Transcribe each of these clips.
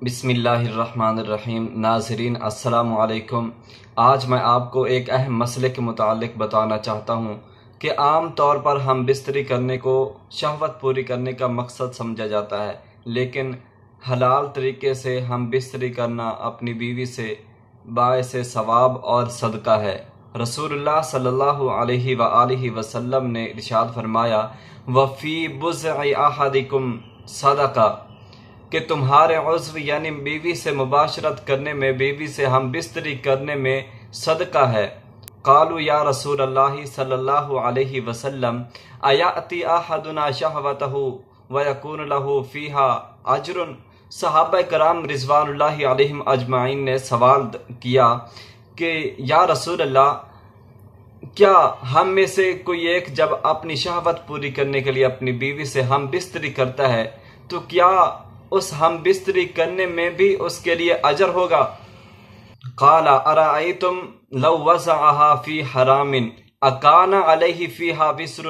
بسم اللہ الرحمن الرحیم۔ ناظرین السلام علیکم۔ آج میں آپ کو ایک اہم مسئلے کے متعلق بتانا چاہتا ہوں کہ عام طور پر ہم بستری کرنے کو شہوت پوری کرنے کا مقصد سمجھا جاتا ہے، لیکن حلال طریقے سے ہم بستری کرنا اپنی بیوی سے باعث ثواب اور صدقہ ہے۔ رسول اللہ صلی اللہ علیہ وآلہ وسلم نے ارشاد فرمایا، وَفِي بُضْعِ أَحَدِكُمْ صَدَقَةٌ، کہ تمہارے عضو یعنی بیوی سے مباشرت کرنے میں، بیوی سے ہم بستری کرنے میں صدقہ ہے۔ قالوا یا رسول اللہ صلی اللہ علیہ وسلم ایأتی احدنا شہوتہ ویکون لہ فیہا اجر؟ صحابہ کرام رضوان اللہ علیہم اجمعین نے سوال کیا کہ یا رسول اللہ، کیا ہم میں سے کوئی ایک جب اپنی شہوت پوری کرنے کے لیے اپنی بیوی سے ہم بستری کرتا ہے تو کیا اس ہم بستری کرنے میں بھی اس کے لیے اجر ہوگا؟ قال ارأیتم لو وضعها فی حرام اکان علیہ فیہا وزر؟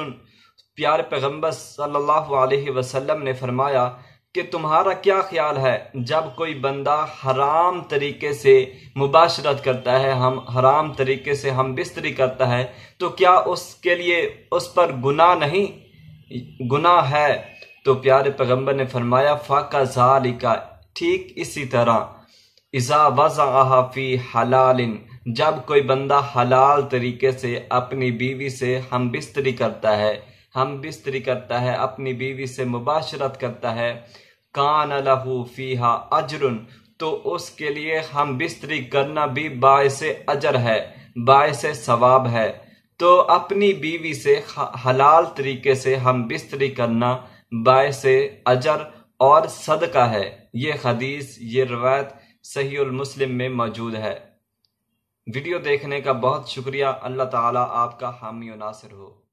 پیارے پیغمبر صلی اللہ علیہ وسلم نے فرمایا کہ تمہارا کیا خیال ہے، جب کوئی بندہ حرام طریقے سے مباشرت کرتا ہے، ہم حرام طریقے سے ہم بستری کرتا ہے، تو کیا اس کے لیے اس پر گناہ نہیں، گناہ ہے؟ تو پیارے پیغمبر نے فرمایا فَكَذَلِكَ، ٹھیک اسی طرح، اِذَا وَضَعَهَا فِي حَلَالٍ، جب کوئی بندہ حلال طریقے سے اپنی بیوی سے ہم بستری کرتا ہے، اپنی بیوی سے مباشرت کرتا ہے، كَانَ لَهُ فِيهَا أَجْرٌ، تو اس کے لیے ہم بستری کرنا بھی باعث اجر ہے، باعث ثواب ہے۔ تو اپنی بیوی سے حلال طریقے سے ہم بستری کرنا باعث اجر اور صدقہ ہے۔ یہ حدیث، یہ روایت صحیح المسلم میں موجود ہے۔ ویڈیو دیکھنے کا بہت شکریہ۔ اللہ تعالیٰ آپ کا حامی و ناصر ہو۔